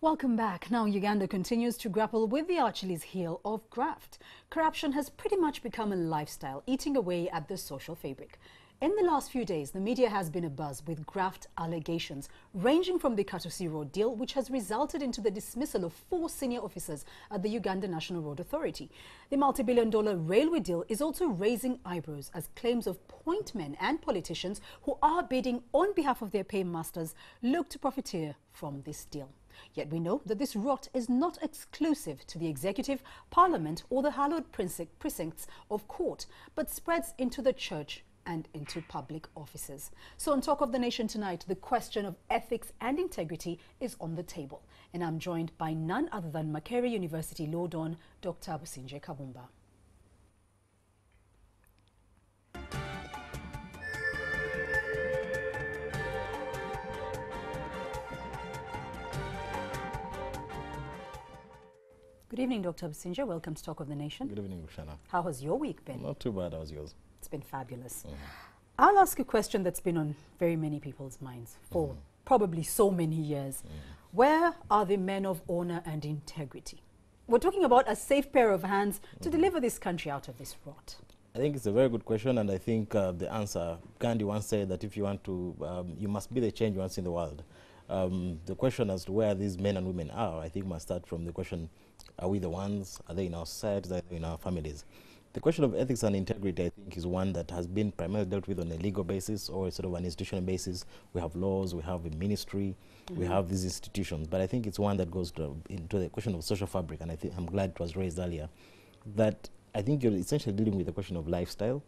Welcome back. Now, Uganda continues to grapple with the Achilles heel of graft. Corruption has pretty much become a lifestyle, eating away at the social fabric. In the last few days, the media has been abuzz with graft allegations, ranging from the Katusi Road deal, which has resulted into the dismissal of 4 senior officers at the Uganda National Road Authority. The multi-billion-dollar railway deal is also raising eyebrows as claims of point men and politicians who are bidding on behalf of their paymasters look to profiteer from this deal. Yet we know that this rot is not exclusive to the executive, parliament or the hallowed precincts of court, but spreads into the church and into public offices. So on Talk of the Nation tonight, the question of ethics and integrity is on the table. And I'm joined by none other than Makerere University Law Don, Dr. Businje Kabumba. Good evening, Dr. Businje. Welcome to Talk of the Nation. Good evening, Rushana. How has your week been? Not too bad. How's yours? It's been fabulous. I'll ask a question that's been on very many people's minds for probably so many years. Where are the men of honor and integrity? We're talking about a safe pair of hands to deliver this country out of this rot. I think it's a very good question, and I think the answer, Gandhi once said that if you want to, you must be the change you want to see in the world. The question as to where these men and women are, I think must start from the question, are we the ones? Are they in our societies? Are they in our families? The question of ethics and integrity, I think, is one that has been primarily dealt with on a legal basis or sort of an institutional basis. We have laws, we have a ministry, we have these institutions. But I think it's one that goes into the question of social fabric, and I think I'm glad it was raised earlier, that I think you're essentially dealing with the question of lifestyle,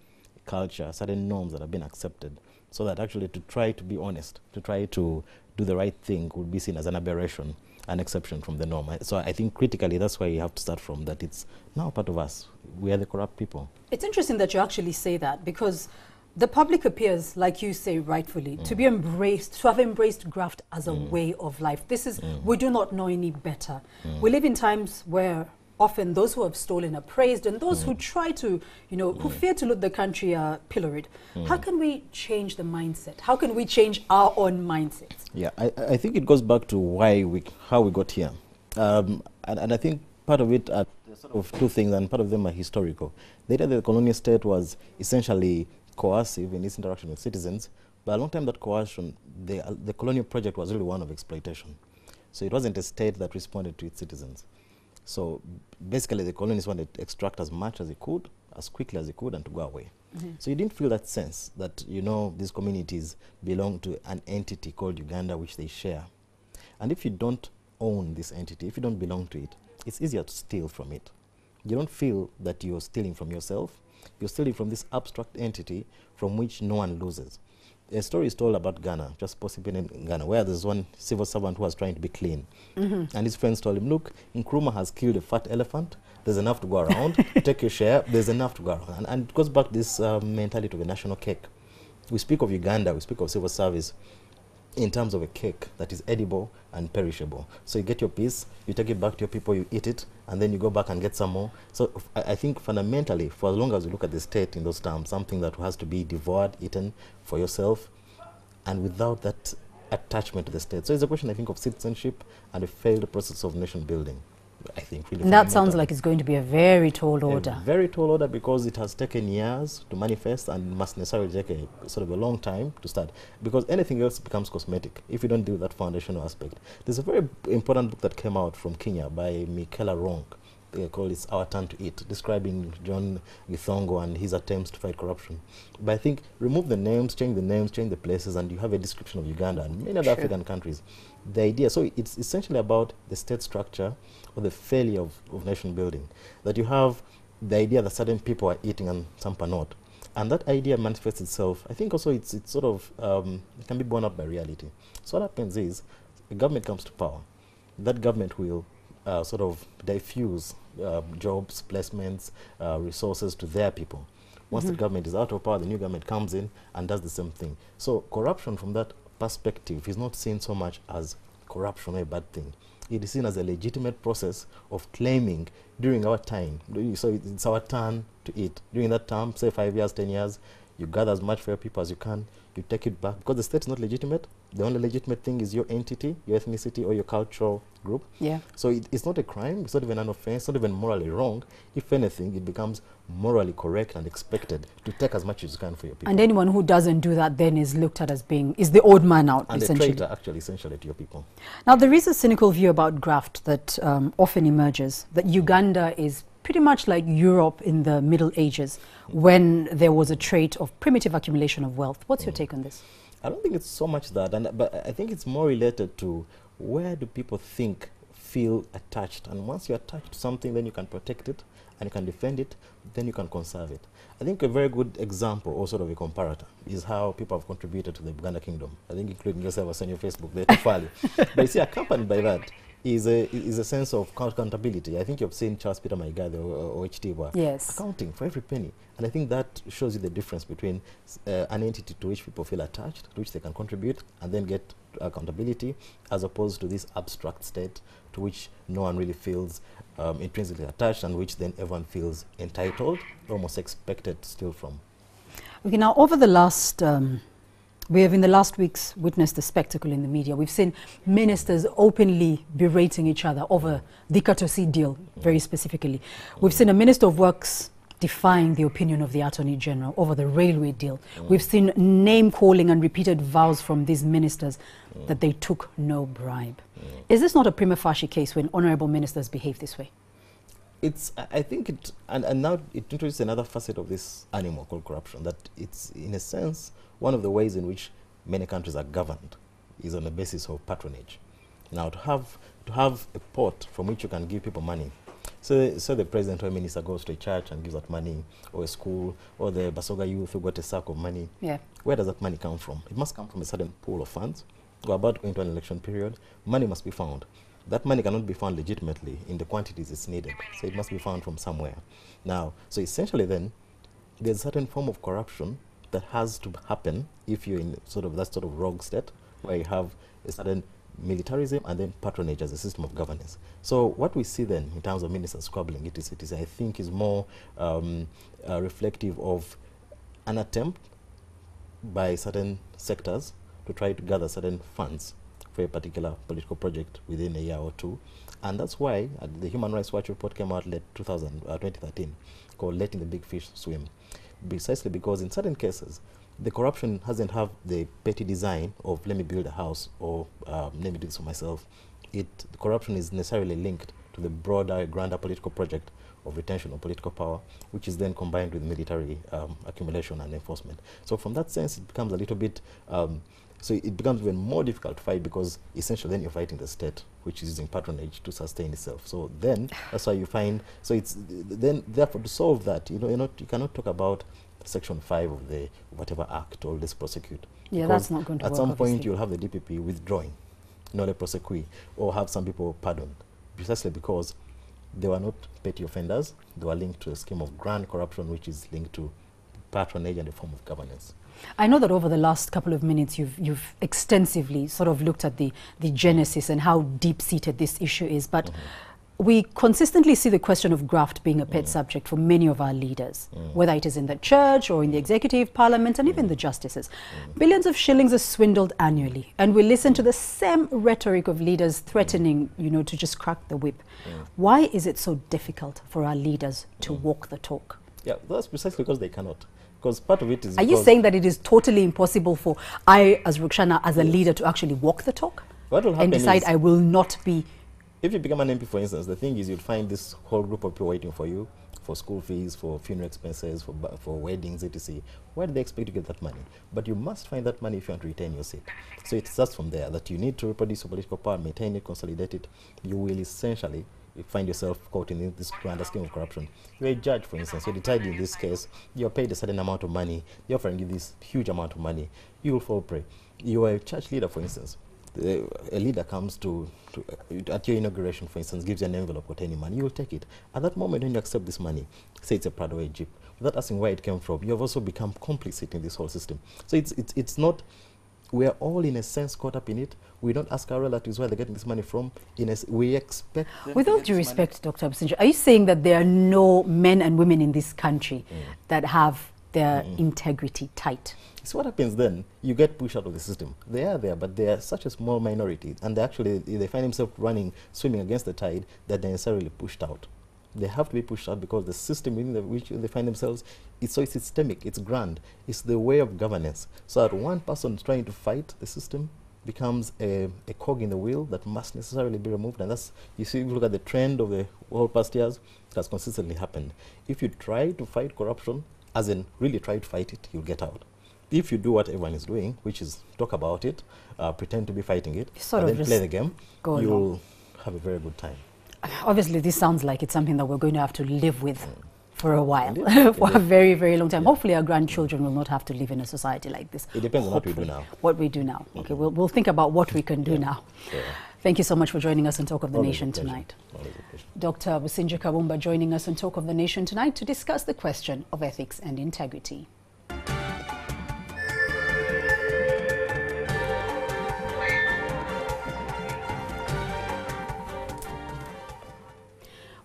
culture, certain norms that have been accepted, so that actually to try to be honest, to try to do the right thing would be seen as an aberration, an exception from the norm. So I think critically that's why you have to start from that. It's now part of us. We are the corrupt people. It's interesting that you actually say that, because the public appears, like you say rightfully, to be embraced, to have embraced graft as a way of life. This is, we do not know any better. We live in times where often those who have stolen are praised, and those who try to, who fear to loot the country are pilloried. How can we change the mindset? How can we change our own mindsets? Yeah, I think it goes back to how we got here. And I think part of it are sort of two things, and part of them are historical. The idea that the colonial state was essentially coercive in its interaction with citizens, but a long time that coercion, the colonial project was really one of exploitation. So it wasn't a state that responded to its citizens. So basically the colonists wanted to extract as much as they could, as quickly as they could, and to go away. So you didn't feel that sense that, these communities belong to an entity called Uganda, which they share. And if you don't own this entity, if you don't belong to it, it's easier to steal from it. You don't feel that you're stealing from yourself. You're stealing from this abstract entity from which no one loses. A story is told about Ghana, just possibly in Ghana, where there's one civil servant who was trying to be clean. And his friends told him, look, Nkrumah has killed a fat elephant. There's enough to go around. Take your share. There's enough to go around. And it goes back to this mentality of a national cake. We speak of Uganda, we speak of civil service in terms of a cake that is edible and perishable. So you get your piece, you take it back to your people, you eat it, and then you go back and get some more. So I think fundamentally, for as long as you look at the state in those terms, something that has to be devoured, eaten for yourself, and without that attachment to the state. So it's a question, I think, of citizenship and a failed process of nation building. I think really. And that sounds like it's going to be a very tall order. A very tall order, because it has taken years to manifest and must necessarily take a sort of a long time to start, because anything else becomes cosmetic if you don't deal with that foundational aspect. There's a very important book that came out from Kenya by Michaela Ronk. They call it Our Turn to Eat, describing John Githongo and his attempts to fight corruption. But I think remove the names, change the places, and you have a description of Uganda and many other African countries. The idea, so it's essentially about the state structure or the failure of nation building. That you have the idea that certain people are eating and some are not. And that idea manifests itself. I think also it's sort of, it can be borne out by reality. So what happens is, the government comes to power. That government will sort of diffuse jobs, placements, resources to their people. Once the government is out of power, the new government comes in and does the same thing. So corruption from that perspective is not seen so much as corruption or a bad thing. It is seen as a legitimate process of claiming during our time. So it's our turn to eat. During that time, say 5 years, 10 years, you gather as much for your people as you can, you take it back, because the state is not legitimate. The only legitimate thing is your entity, your ethnicity, or your cultural group. Yeah. So it's not a crime, it's not even an offense, it's not even morally wrong. If anything, it becomes morally correct and expected to take as much as you can for your people. And anyone who doesn't do that then is looked at as being, is the odd man out, and essentially. a traitor, actually, essentially, to your people. Now, there is a cynical view about graft that often emerges, that Uganda is pretty much like Europe in the Middle Ages, when there was a trait of primitive accumulation of wealth. What's your take on this? I don't think it's so much that, but I think it's more related to where do people feel attached. And once you're attached to something, then you can protect it, and you can defend it, then you can conserve it. I think a very good example, or sort of a comparator, is how people have contributed to the Buganda Kingdom. I think including yourself on your Facebook, the Tufali. But you see, accompanied by that is a sense of accountability. I think you've seen Charles Peter Maigade or HT yes. accounting for every penny. And I think that shows you the difference between an entity to which people feel attached, to which they can contribute, and then get accountability, as opposed to this abstract state to which no one really feels intrinsically attached, and which then everyone feels entitled, almost expected to steal from. Okay, now over the last, we have in the last weeks witnessed a spectacle in the media. We've seen ministers openly berating each other over the Katosi deal, very specifically. We've seen a Minister of Works defying the opinion of the Attorney General over the railway deal. We've seen name-calling and repeated vows from these ministers that they took no bribe. Is this not a prima facie case when honourable ministers behave this way? I think it, and now it introduces another facet of this animal called corruption, that it's, in a sense, one of the ways in which many countries are governed is on the basis of patronage. Now, to have a pot from which you can give people money, so the president or minister goes to a church and gives out money, or a school, or the Basoga youth who got a sack of money. Yeah. Where does that money come from? It must come from a certain pool of funds. We're about to go into an election period. Money must be found. That money cannot be found legitimately in the quantities it's needed. So it must be found from somewhere. Now, so essentially then, there's a certain form of corruption that has to happen if you're in that sort of rogue state, where you have a certain militarism and then patronage as a system of governance. So what we see then in terms of ministers squabbling, I think is more reflective of an attempt by certain sectors to try to gather certain funds for a particular political project within a year or two. And that's why the Human Rights Watch report came out late 2013 called Letting the Big Fish Swim. Precisely because in certain cases, the corruption hasn't have the petty design of let me build a house or let me do this for myself. The corruption is necessarily linked to the broader, grander political project of retention of political power, which is then combined with military accumulation and enforcement. So from that sense, it becomes a little bit, so it becomes even more difficult to fight, because essentially then you're fighting the state, which is using patronage to sustain itself. So then that's why you find, so it's then therefore to solve that, you cannot talk about Section 5 of the whatever act or let's prosecute. Yeah, that's not going to work. At some point you'll have the DPP withdrawing, not a prosecute, or have some people pardoned, precisely because they were not petty offenders. They were linked to a scheme of grand corruption, which is linked to patronage and a form of governance. I know that over the last couple of minutes you've extensively sort of looked at the genesis and how deep-seated this issue is, but we consistently see the question of graft being a pet subject for many of our leaders, whether it is in the church or in the executive, parliament, and even the justices. Billions of shillings are swindled annually, and we listen to the same rhetoric of leaders threatening, to just crack the whip. Why is it so difficult for our leaders to walk the talk? Yeah, that's precisely because they cannot. Because part of it is... Are you saying that it is totally impossible for I, as Rukshana, as a leader, to actually walk the talk? What will happen and decide I will not be... If you become an MP, for instance, the thing is you'd find this whole group of people waiting for you, for school fees, for funeral expenses, for weddings, etc. Where do they expect to get that money? But you must find that money if you want to retain your seat. So it starts from there, that you need to reproduce your political power, maintain it, consolidate it. You will essentially find yourself caught in this grander scheme of corruption. You're a judge, for instance. You decide in this case, you're paid a certain amount of money, they're offering you this huge amount of money, you will fall prey. You're a church leader, for instance. A leader comes at your inauguration, for instance, gives you an envelope containing money, you will take it. At that moment when you accept this money, say it's a Prado or a Jeep, without asking where it came from, you have also become complicit in this whole system. So it's not, we're all in a sense caught up in it. We don't ask our relatives where they're getting this money from. We expect them. With all due respect, Dr. Abusinja, are you saying that there are no men and women in this country that have their integrity tight? So what happens then? You get pushed out of the system. They are there, but they are such a small minority, and they find themselves swimming against the tide, that they're necessarily pushed out. They have to be pushed out because the system in which they find themselves is so systemic, it's grand, it's the way of governance. So that one person trying to fight the system becomes a cog in the wheel that must necessarily be removed. And that's, you see, if you look at the trend of the whole past years, it has consistently happened. If you try to fight corruption, as in really try to fight it, you'll get out. If you do what everyone is doing, which is talk about it, pretend to be fighting it, and then play the game, you'll have a very good time. Obviously, this sounds like it's something that we're going to have to live with for a while, for a very, very long time. Yeah. Hopefully, our grandchildren will not have to live in a society like this. It depends on what we do now. What we do now. Okay, we'll think about what we can do now. Sure. Thank you so much for joining us on Talk of the Nation tonight. Dr. Businji Kabumba joining us on Talk of the Nation tonight to discuss the question of ethics and integrity.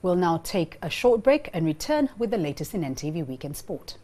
We'll now take a short break and return with the latest in NTV Weekend Sport.